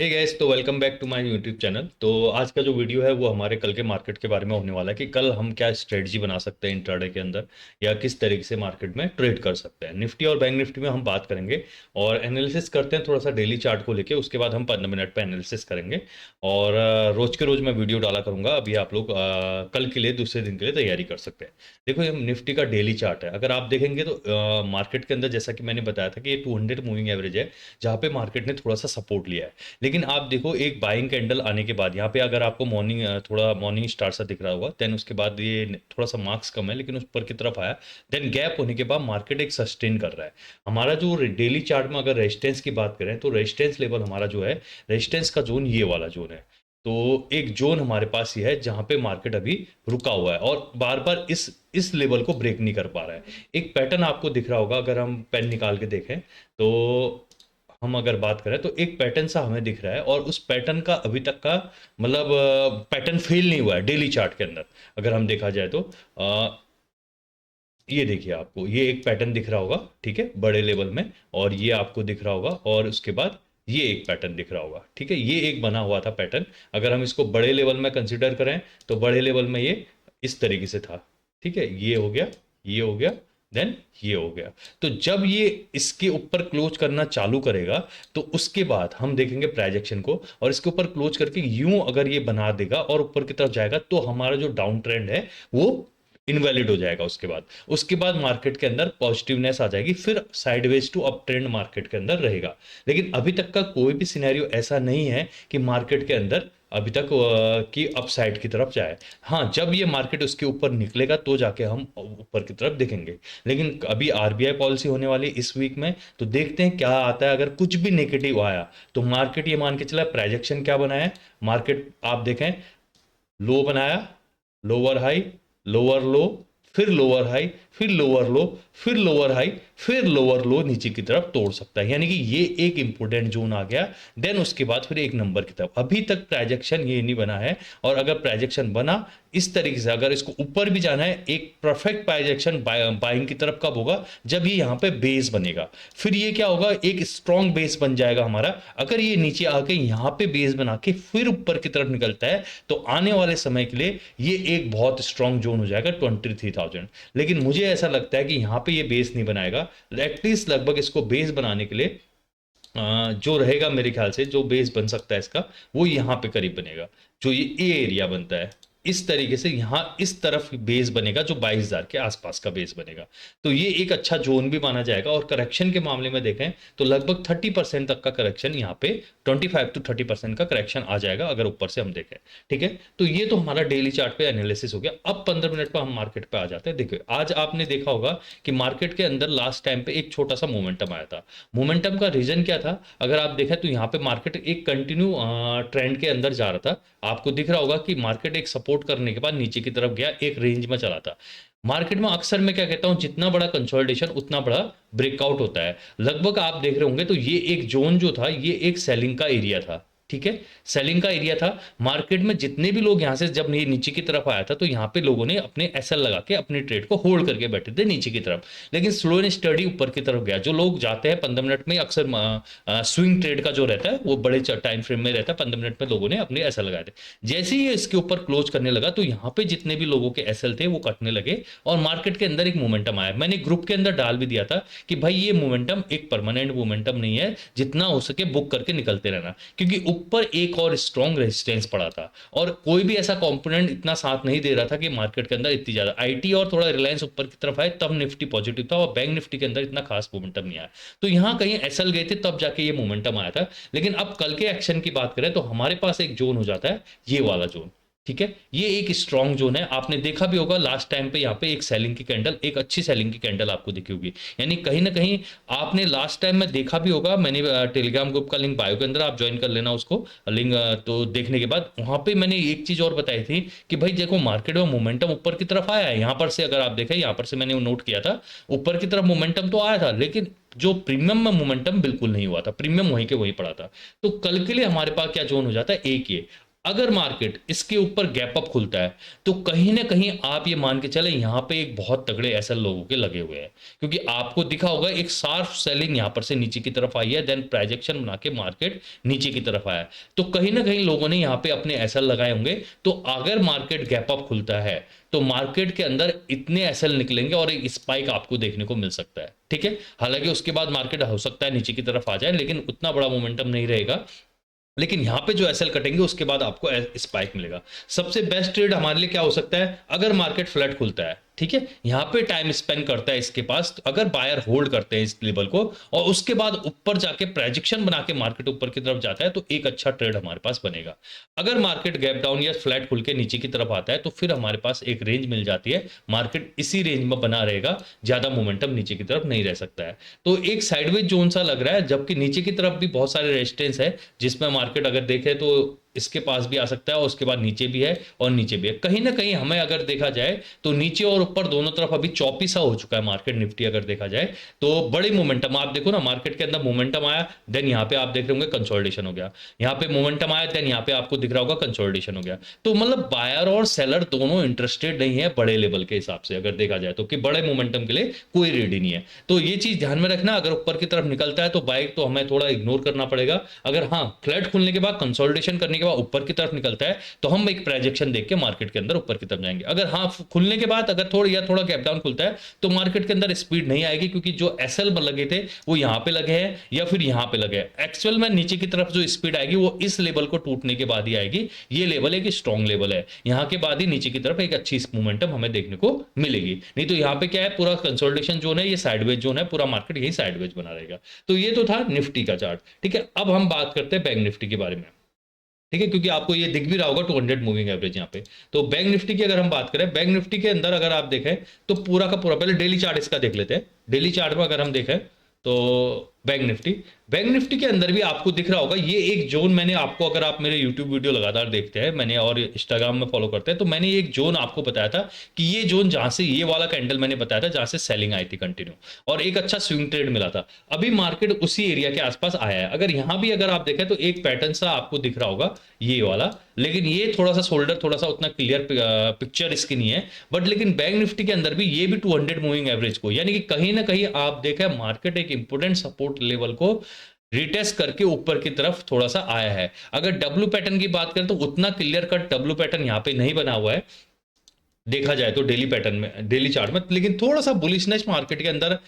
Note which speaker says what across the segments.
Speaker 1: हे guys, तो welcome back to my YouTube channel. तो आज का जो वीडियो है वो हमारे कल के मार्केट के बारे में होने वाला है कि कल हम क्या स्ट्रेटजी बना सकते हैं इंट्राडे के अंदर या किस तरीके से मार्केट में ट्रेड कर सकते हैं। निफ्टी और बैंक निफ्टी में हम बात करेंगे और एनालिसिस करते हैं थोड़ा सा डेली चार्ट को लेके। उसके बाद हम 15 मिनट पे एनालिसिस करेंगे और रोज के रोज मैं वीडियो डाला करूंगा। अभी आप लोग कल के लिए दूसरे दिन के लिए तैयारी कर सकते हैं। देखो, ये निफ्टी का डेली चार्ट है। अगर आप देखेंगे तो मार्केट के अंदर जैसा कि मैंने बताया था कि ये 200 मूविंग एवरेज है, जहाँ पे मार्केट ने थोड़ा सा सपोर्ट लिया है। लेकिन आप देखो, एक बाइंग कैंडल आने के बाद यहाँ पे अगर आपको मॉर्निंग थोड़ा मॉर्निंग स्टार सा दिख रहा होगा, देन उसके बाद ये थोड़ा सा मार्क्स कम है लेकिन उस ऊपर की तरफ आया। देन गैप होने के बाद मार्केट एक सस्टेन कर रहा है। हमारा जो डेली चार्ट में अगर रेजिस्टेंस की बात करें तो रेजिस्टेंस लेवल हमारा जो है, रेजिस्टेंस का जोन ये वाला जोन है। तो एक जोन हमारे पास ये है जहां पे मार्केट अभी रुका हुआ है और बार बार इस लेवल को ब्रेक नहीं कर पा रहा है। एक पैटर्न आपको दिख रहा होगा अगर हम पेन निकाल के देखें तो। हम अगर बात करें तो एक पैटर्न सा हमें दिख रहा है और उस पैटर्न का अभी तक का मतलब पैटर्न फेल नहीं हुआ है डेली चार्ट के अंदर। अगर हम देखा जाए तो ये देखिए, आपको ये एक पैटर्न दिख रहा होगा, ठीक है, बड़े लेवल में। और ये आपको दिख रहा होगा और उसके बाद ये एक पैटर्न दिख रहा होगा, ठीक है। ये एक बना हुआ था पैटर्न। अगर हम इसको बड़े लेवल में कंसिडर करें तो बड़े लेवल में ये इस तरीके से था, ठीक है। ये हो गया, ये हो गया, देन ये हो गया। तो जब ये इसके ऊपर क्लोज करना चालू करेगा तो उसके बाद हम देखेंगे प्राइजेक्शन को, और इसके ऊपर क्लोज करके यूं अगर ये बना देगा और ऊपर की तरफ जाएगा तो हमारा जो डाउन ट्रेंड है वो इनवैलिड हो जाएगा। उसके बाद मार्केट के अंदर पॉजिटिवनेस आ जाएगी, फिर sideways to up trend market के अंदर रहेगा। लेकिन अभी तक का कोई भी सिनेरियो ऐसा नहीं है कि मार्केट के अंदर अभी तक कि अपसाइड की तरफ जाए। हाँ, जब ये मार्केट उसके ऊपर निकलेगा तो जाके हम ऊपर की तरफ देखेंगे। लेकिन अभी आरबीआई पॉलिसी होने वाली इस वीक में, तो देखते हैं क्या आता है। अगर कुछ भी नेगेटिव आया तो मार्केट ये मान के चला, प्राइजेक्शन क्या बनाया है मार्केट, आप देखें, लो बनाया, लोअर हाई, लोअर लो, फिर लोअर हाई, फिर लोअर लो, फिर लोअर हाई, फिर लोअर लो, नीचे की तरफ तोड़ सकता है। यानी कि ये एक इंपोर्टेंट जोन आ गया। देन उसके बाद फिर एक नंबर की तरफ, अभी तक प्राइजेक्शन ये नहीं बना है। और अगर प्राइजेक्शन बना इस तरीके से, अगर इसको ऊपर भी जाना है, एक परफेक्ट प्राइजेक्शन बाइंग की तरफ कब होगा, जब ये यहाँ पे बेस बनेगा। फिर ये क्या होगा, एक स्ट्रॉन्ग बेस बन जाएगा हमारा। अगर ये नीचे आके यहाँ पे बेस बना के फिर ऊपर की तरफ निकलता है तो आने वाले समय के लिए ये एक बहुत स्ट्रॉन्ग जोन हो जाएगा 23,000। लेकिन मुझे ऐसा लगता है कि यहाँ पे ये बेस नहीं बनाएगा। एटलीस्ट लगभग इसको बेस बनाने के लिए जो रहेगा, मेरे ख्याल से जो बेस बन सकता है इसका, वो यहाँ पे करीब बनेगा। जो ये ए एरिया बनता है इस तरीके से, यहाँ इस तरफ बेस बनेगा जो 22,000 के आसपास का बेस बनेगा। तो ये एक अच्छा जोन भी माना जाएगा। और करेक्शन के मामले में देखें तो लगभग 30% तक का करेक्शन यहाँ पे, 25 to 30% का करेक्शन आ जाएगा अगर ऊपर से हम देखें, ठीक है। तो ये तो हमारा डेली चार्ट पे एनालिसिस हो गया। अब 15 मिनट पर हम मार्केट पे आ जाते हैं। देखिए, आज आपने देखा होगा कि मार्केट के अंदर लास्ट टाइम पे एक छोटा सा मोमेंटम आया था। मोमेंटम का रीजन क्या था, अगर आप देखें तो यहाँ पे मार्केट एक कंटिन्यू ट्रेंड के अंदर जा रहा था। आपको दिख रहा होगा कि मार्केट एक सपोर्ट करने के बाद नीचे की तरफ गया, एक रेंज में चला था। मार्केट में अक्सर मैं क्या कहता हूं, जितना बड़ा कंसोलिडेशन उतना बड़ा ब्रेकआउट होता है। लगभग आप देख रहे होंगे तो ये एक जोन जो था, ये एक सेलिंग का एरिया था, ठीक है। सेलिंग का एरिया था। मार्केट में जितने भी लोग यहां से, जब ये नीचे की तरफ आया था तो यहां पे लोगों ने अपने एसएल लगा के अपने ट्रेड को होल्ड करके बैठे थे नीचे की तरफ। लेकिन स्लो एंड स्टडी ऊपर की तरफ गया। जो लोग जाते हैं 15 मिनट में, अक्सर स्विंग ट्रेड का जो रहता है वो बड़े टाइम फ्रेम में रहता है, 15 मिनट में लोगों ने अपने एसएल लगाए थे। जैसे ही ये इसके ऊपर क्लोज करने लगा तो यहाँ पे जितने भी लोगों के एसएल थे वो कटने लगे और मार्केट के अंदर एक मोमेंटम आया। मैंने ग्रुप के अंदर डाल भी दिया था कि भाई ये मोमेंटम एक परमानेंट मोमेंटम नहीं है, जितना हो सके बुक करके निकलते रहना। क्योंकि ऊपर एक और स्ट्रॉन्ग रेजिस्टेंस पड़ा था और कोई भी ऐसा कंपोनेंट इतना साथ नहीं दे रहा था कि मार्केट के अंदर इतनी ज्यादा आईटी और थोड़ा रिलायंस ऊपर की तरफ आए तब निफ्टी पॉजिटिव था, और बैंक निफ्टी के अंदर इतना खास मोमेंटम नहीं आया। तो यहां कहीं एसएल गए थे तब जाके ये मोमेंटम आया था। लेकिन अब कल के एक्शन की बात करें तो हमारे पास एक जोन हो जाता है, ये वाला जोन, ठीक है। ये एक स्ट्रॉन्ग जोन है। आपने देखा भी होगा लास्ट टाइम पे यहाँ पे एक सेलिंग की कैंडल, एक अच्छी सेलिंग की कैंडल आपको दिखी होगी। यानी कहीं ना कहीं आपने लास्ट टाइम में देखा भी होगा। मैंने टेलीग्राम ग्रुप का लिंक बायो के अंदर, आप ज्वाइन कर लेना उसको लिंक। तो देखने के बाद वहां पे मैंने एक चीज और बताई थी कि भाई देखो, मार्केट में मोमेंटम ऊपर की तरफ आया है। यहाँ पर से अगर आप देखें, यहाँ पर से मैंने नोट किया था, ऊपर की तरफ मोमेंटम तो आया था लेकिन जो प्रीमियम में मोमेंटम बिल्कुल नहीं हुआ था, प्रीमियम वहीं के वहीं पड़ा था। तो कल के लिए हमारे पास क्या जोन हो जाता है, एक ये अगर मार्केट इसके ऊपर गैप अप खुलता है तो कहीं ना कहीं आप ये मान के चले यहाँ पे एक बहुत तगड़े एसएल लोगों के लगे हुए हैं, क्योंकि आपको दिखा होगा एक शार्प सेलिंग यहाँ पर से नीचे की तरफ आई है, देन प्रोजेक्शन बना के मार्केट नीचे की तरफ आया है। तो कहीं ना कहीं लोगों ने यहाँ पे अपने एसएल लगाए होंगे। तो अगर मार्केट गैप अप खुलता है तो मार्केट के अंदर इतने एसएल निकलेंगे और एक स्पाइक आपको देखने को मिल सकता है, ठीक है। हालांकि उसके बाद मार्केट हो सकता है नीचे की तरफ आ जाए, लेकिन उतना बड़ा मोमेंटम नहीं रहेगा। लेकिन यहां पे जो एसएल कटेंगे उसके बाद आपको स्पाइक मिलेगा। सबसे बेस्ट ट्रेड हमारे लिए क्या हो सकता है, अगर मार्केट फ्लैट खुलता है, ठीक है, यहां पे टाइम स्पेंड करता है इसके पास, तो अगर बायर होल्ड करते हैं इस लेवल को और उसके बाद ऊपर जाके प्रोजेक्शन बना के मार्केट ऊपर की तरफ जाता है, तो एक अच्छा ट्रेड हमारे पास बनेगा। अगर मार्केट गैप डाउन या फ्लैट खुल के नीचे की तरफ आता है तो फिर हमारे पास एक रेंज मिल जाती है, मार्केट इसी रेंज में बना रहेगा, ज्यादा मोमेंटम नीचे की तरफ नहीं रह सकता है। तो एक साइडवेज जोन सा लग रहा है, जबकि नीचे की तरफ भी बहुत सारे रेजिस्टेंस है, जिसमें मार्केट अगर देखे तो इसके पास भी आ सकता है और उसके बाद नीचे भी है और नीचे भी है। कहीं ना कहीं हमें अगर देखा जाए तो नीचे और ऊपर दोनों तरफ अभी चौपी सा हो चुका है मार्केट निफ्टी अगर देखा जाए तो। बड़ी मोमेंटम आप देखो ना, मार्केट के अंदर मोमेंटम आया, देन यहाँ पे आप देख रहे होंगे कंसोलिडेशन हो गया, यहाँ पे मोमेंटम आया, देन यहाँ पे आपको दिख रहा होगा कंसोलिडेशन हो गया। तो मतलब बायर और सेलर दोनों इंटरेस्टेड नहीं है बड़े लेवल के हिसाब से अगर देखा जाए तो, कि बड़े मोमेंटम के लिए कोई रेडी नहीं है। तो ये चीज ध्यान में रखना, अगर ऊपर की तरफ निकलता है तो बाइक तो हमें थोड़ा इग्नोर करना पड़ेगा। अगर हाँ फ्लैट खुलने के बाद कंसोलिडेशन करने के बाद ऊपर की तरफ निकलता है तो हम एक प्रोजेक्शन देख के मार्केट के अंदर ऊपर की तरफ जाएंगे। अगर हाँ खुलने के बाद अगर थोड़ा गैप डाउन खुलता है तो मार्केट के अंदर स्पीड नहीं आएगी, क्योंकि जो एसएल लगे थे वो यहां पे लगे हैं या फिर यहां पे लगे हैं। एक्चुअल में नीचे की तरफ जो स्पीड आएगी वो इस लेवल को टूटने के बाद ही आएगी। ये लेवल एक स्ट्रॉन्ग लेवल है, यहां के बाद ही नीचे की तरफ एक अच्छी मोमेंटम हमें देखने को मिलेगी। नहीं तो यहां पे क्या है, पूरा कंसोलिडेशन जोन है, ये साइडवेज जोन है, पूरा मार्केट यही साइडवेज बना रहेगा। तो ये तो था निफ्टी का चार्ट, ठीक है। अब हम बात करते हैं बैंक निफ्टी के बारे में, ठीक है, क्योंकि आपको ये दिख भी रहा होगा 200 मूविंग एवरेज यहाँ पे। तो बैंक निफ्टी की अगर हम बात करें, बैंक निफ्टी के अंदर अगर आप देखें तो पूरा का पूरा, पहले डेली चार्ट इसका देख लेते हैं। डेली चार्ट में अगर हम देखें तो बैंक निफ्टी के अंदर भी आपको दिख रहा होगा ये एक जोन, मैंने आपको, अगर आप मेरे यूट्यूब वीडियो लगातार देखते हैं मैंने और इंस्टाग्राम में फॉलो करते हैं तो मैंने एक जोन आपको बताया था कि ये जोन जहां से ये वाला कैंडल मैंने बताया था जहां से सेलिंग आई थी कंटिन्यू और एक अच्छा स्विंग ट्रेड मिला था। अभी मार्केट उसी एरिया के आसपास आया है। अगर यहां भी अगर आप देखें तो एक पैटर्न सा आपको दिख रहा होगा ये वाला, लेकिन ये थोड़ा सा शोल्डर थोड़ा सा उतना क्लियर पिक्चर इसकी नहीं है। बट लेकिन बैंक निफ्टी के अंदर भी ये भी 200 मूविंग एवरेज को, यानी कि कहीं ना कहीं आप देखें मार्केट एक इंपोर्टेंट सपोर्ट लेवल को रिटेस्ट करके ऊपर की तरफ थोड़ा सा आया है। अगर डब्ल्यू पैटर्न की बात करें तो उतना क्लियर कट डब्ल्यू पैटर्न यहां पे नहीं बना हुआ है देखा जाए तो डेली पैटर्न में, डेली चार्ट में, लेकिन थोड़ा सा बुलिशनेस मार्केट के अंदर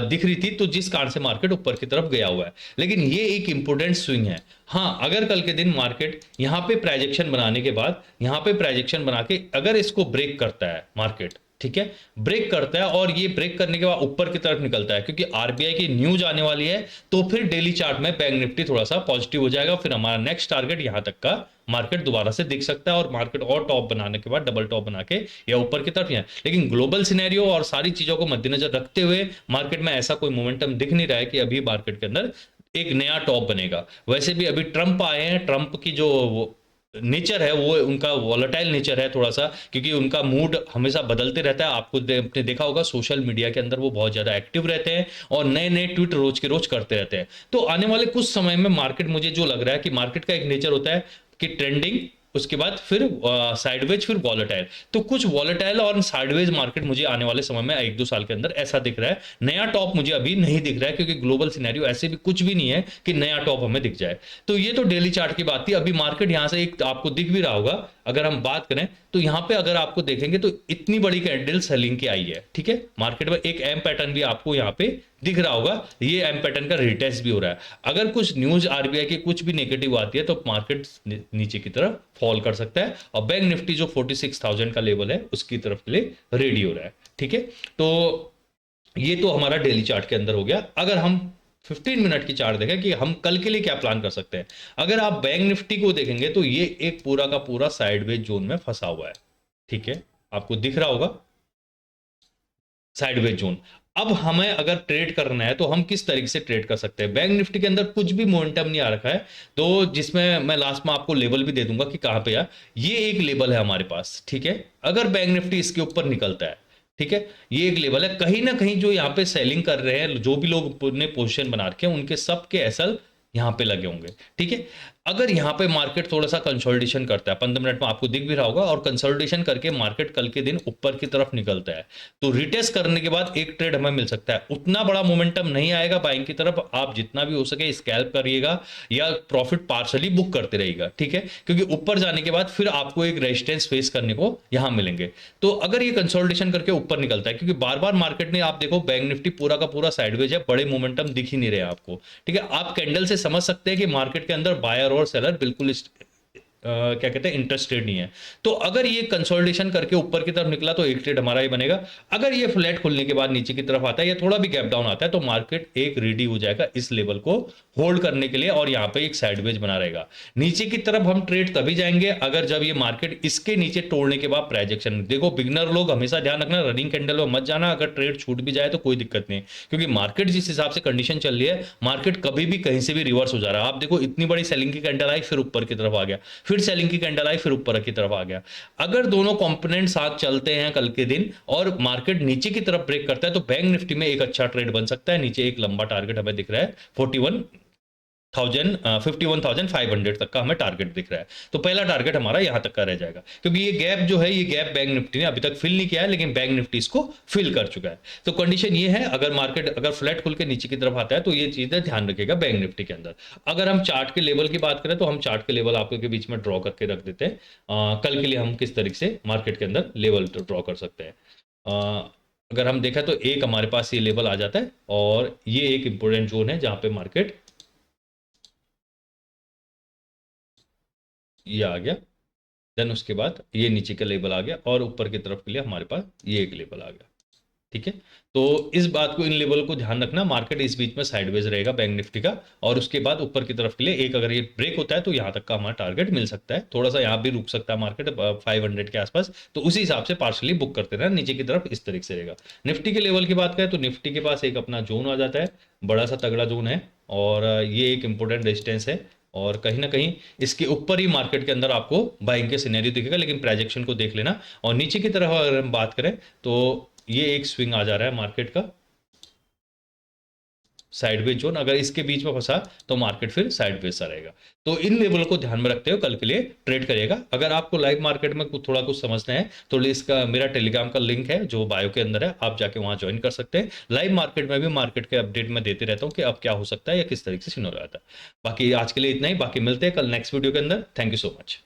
Speaker 1: दिख रही थी, तो जिस कारण से मार्केट ऊपर की तरफ गया हुआ है। लेकिन ये एक इंपोर्टेंट स्विंग है। हाँ अगर कल के दिन मार्केट यहां पे प्रोजेक्शन बनाने के बाद, यहां पे प्रोजेक्शन बना के अगर इसको ब्रेक करता है मार्केट, ठीक है, ब्रेक करता है और ये ब्रेक करने के बाद ऊपर की तरफ निकलता है, क्योंकि आरबीआई की न्यूज आने वाली है, तो फिर डेली चार्ट में बैंक निफ्टी थोड़ा सा पॉजिटिव हो जाएगा। फिर हमारा नेक्स्ट टारगेट यहां तक का मार्केट दोबारा से दिख सकता है और मार्केट और टॉप बनाने के बाद डबल टॉप बना के या ऊपर की तरफ। लेकिन ग्लोबल सिनेरियो और सारी चीजों को मद्देनजर रखते हुए मार्केट में ऐसा कोई मोमेंटम दिख नहीं रहा है कि अभी मार्केट के अंदर एक नया टॉप बनेगा। वैसे भी अभी ट्रंप आए हैं, ट्रंप की जो नेचर है वो उनका वॉलेटाइल नेचर है थोड़ा सा, क्योंकि उनका मूड हमेशा बदलते रहता है। आपको आपने देखा होगा सोशल मीडिया के अंदर वो बहुत ज्यादा एक्टिव रहते हैं और नए नए ट्वीट रोज के रोज करते रहते हैं। तो आने वाले कुछ समय में मार्केट, मुझे जो लग रहा है कि मार्केट का एक नेचर होता है कि ट्रेंडिंग, उसके बाद फिर साइडवेज, फिर वॉलेटाइल। तो कुछ वॉलेटाइल और साइडवेज मार्केट मुझे आने वाले समय में 1-2 साल के अंदर ऐसा दिख रहा है। नया टॉप मुझे अभी नहीं दिख रहा है, क्योंकि ग्लोबल सिनेरियो ऐसे भी कुछ भी नहीं है कि नया टॉप हमें दिख जाए। तो ये तो डेली चार्ट की बात थी। अभी मार्केट यहां से एक आपको दिख भी रहा होगा, अगर हम बात करें तो यहां पे अगर आपको देखेंगे तो इतनी बड़ी कैंडल सेलिंग की आई है, ठीक है। मार्केट में एक एम पैटर्न भी आपको यहां पे दिख रहा होगा, ये एम पैटर्न का रिटेस्ट भी हो रहा है। अगर कुछ न्यूज आरबीआई की कुछ भी नेगेटिव आती है तो मार्केट नीचे की तरफ फॉल कर सकता है और बैंक निफ्टी जो 46,000 का लेवल है उसकी तरफ के लिए रेडी हो रहा है, ठीक है। तो ये तो हमारा डेली चार्ट के अंदर हो गया। अगर हम 15 मिनट की चार्ट देखें कि हम कल के लिए क्या प्लान कर सकते हैं, अगर आप बैंक निफ्टी को देखेंगे तो ये एक पूरा का पूरा साइडवेज जोन में फंसा हुआ है, ठीक है, आपको दिख रहा होगा साइडवेज जोन। अब हमें अगर ट्रेड करना है तो हम किस तरीके से ट्रेड कर सकते हैं। बैंक निफ्टी के अंदर कुछ भी मोमेंटम नहीं आ रखा है, तो जिसमें मैं लास्ट में आपको लेवल भी दे दूंगा कि कहां पे है। ये एक लेवल है हमारे पास, ठीक है। अगर बैंक निफ्टी इसके ऊपर निकलता है, ठीक है, ये एक लेवल है। कहीं ना कहीं जो यहां पे सेलिंग कर रहे हैं, जो भी लोग ने पोजीशन बना रखे हैं, उनके सबके एसएल यहां पे लगे होंगे, ठीक है। अगर यहाँ पे मार्केट थोड़ा सा कंसोलिडेशन करता है, 15 मिनट में आपको दिख भी रहा होगा, और कंसोलिडेशन करके मार्केट कल के दिन ऊपर की तरफ निकलता है, तो रिटेस्ट करने के बाद एक ट्रेड हमें मिल सकता है। उतना बड़ा मोमेंटम नहीं आएगा बाइंग की तरफ, आप जितना भी हो सके स्कैल्प करिएगा या प्रॉफिट पार्शली बुक करते रहिएगा, ठीक है, क्योंकि ऊपर जाने के बाद फिर आपको एक रेजिस्टेंस फेस करने को यहाँ मिलेंगे। तो अगर ये कंसोलिडेशन करके ऊपर निकलता है, क्योंकि बार बार मार्केट ने, आप देखो बैंक निफ्टी पूरा का पूरा साइडवेज है, बड़े मोमेंटम दिख ही नहीं रहे आपको, ठीक है, आप कैंडल से समझ सकते हैं कि मार्केट के अंदर बायर और सेलर बिल्कुल क्या कहते हैं, इंटरेस्टेड नहीं है। तो अगर ये कंसोलिडेशन करके ऊपर की तरफ निकला तो एक ट्रेड हमारा ही बनेगा। अगर ये फ्लैट खुलने के बाद नीचे की तरफ आता है या थोड़ा भी गैप डाउन आता है, तो मार्केट एक रेडी हो जाएगा इस लेवल को होल्ड करने के लिए, और यहाँ पे एक साइडवेज बना रहेगा। नीचे की तरफ हम ट्रेड तभी जाएंगे अगर जब ये मार्केट इसके नीचे तोड़ने के बाद प्रोजेक्शन। देखो बिगनर लोग हमेशा ध्यान रखना, रनिंग कैंडल में मत जाना, अगर ट्रेड छूट भी जाए तो कोई दिक्कत नहीं, क्योंकि मार्केट जिस हिसाब से कंडीशन चल रही है, मार्केट कभी भी कहीं से भी रिवर्स हो जा रहा है। आप देखो इतनी बड़ी सेलिंग की कैंडल आई, फिर ऊपर की तरफ आ गया, फिर सेलिंग की कैंडल आई, फिर ऊपर की तरफ आ गया। अगर दोनों कंपोनेंट साथ चलते हैं कल के दिन और मार्केट नीचे की तरफ ब्रेक करता है, तो बैंक निफ्टी में एक अच्छा ट्रेड बन सकता है। नीचे एक लंबा टारगेट हमें दिख रहा है 51,500 तक का हमें टारगेट दिख रहा है। तो पहला टारगेट हमारा यहां तक का रह जाएगा, क्योंकि ये गैप जो है, ये गैप बैंक निफ्टी ने अभी तक फिल नहीं किया है, लेकिन बैंक निफ्टी इसको फिल कर चुका है। तो कंडीशन ये है, अगर मार्केट अगर फ्लैट खुल के नीचे की तरफ आता है तो ये चीजें ध्यान रखेगा बैंक निफ्टी के अंदर। अगर हम चार्ट के लेवल की बात करें, तो हम चार्ट के लेवल आपके बीच में ड्रॉ करके रख देते हैं, कल के लिए हम किस तरीके से मार्केट के अंदर लेवल ड्रॉ कर सकते हैं। अगर हम देखा तो एक हमारे पास ये लेवल आ जाता है, और ये एक इंपॉर्टेंट जोन है जहां पे मार्केट ये आ गया, देन उसके बाद ये नीचे का लेवल आ गया, और ऊपर की तरफ के लिए हमारे पास ये एक लेवल आ गया, ठीक है। तो इस बात को, इन लेवल को ध्यान रखना, मार्केट इस बीच में साइडवेज रहेगा बैंक निफ्टी का, और उसके बाद ऊपर की तरफ के लिए एक, अगर ये ब्रेक होता है तो यहाँ तक का हमारा टारगेट मिल सकता है। थोड़ा सा यहाँ भी रुक सकता है मार्केट 500 के आसपास, तो उसी हिसाब से पार्शली बुक करते रहना, नीचे की तरफ इस तरीके से रहेगा। निफ्टी के लेवल की बात करें तो निफ्टी के पास एक अपना जोन आ जाता है, बड़ा सा तगड़ा जोन है, और ये एक इंपॉर्टेंट रेजिस्टेंस है, और कहीं ना कहीं इसके ऊपर ही मार्केट के अंदर आपको बाइंग के सिनेरियो दिखेगा, लेकिन प्रोजेक्शन को देख लेना। और नीचे की तरफ अगर हम बात करें तो ये एक स्विंग आ जा रहा है मार्केट का, साइडवेज जोन, अगर इसके बीच में फंसा तो मार्केट फिर साइडवेज सा रहेगा। तो इन लेवल को ध्यान में रखते हुए कल के लिए ट्रेड करिएगा। अगर आपको लाइव मार्केट में कुछ थोड़ा कुछ समझना है तो इसका मेरा टेलीग्राम का लिंक है जो बायो के अंदर है, आप जाके वहां ज्वाइन कर सकते हैं। लाइव मार्केट में भी मार्केट के अपडेट में देते रहता हूँ कि अब क्या हो सकता है या किस तरीके से सीन हो रहा था। बाकी आज के लिए इतना ही, बाकी मिलते हैं कल नेक्स्ट वीडियो के अंदर। Thank you so much.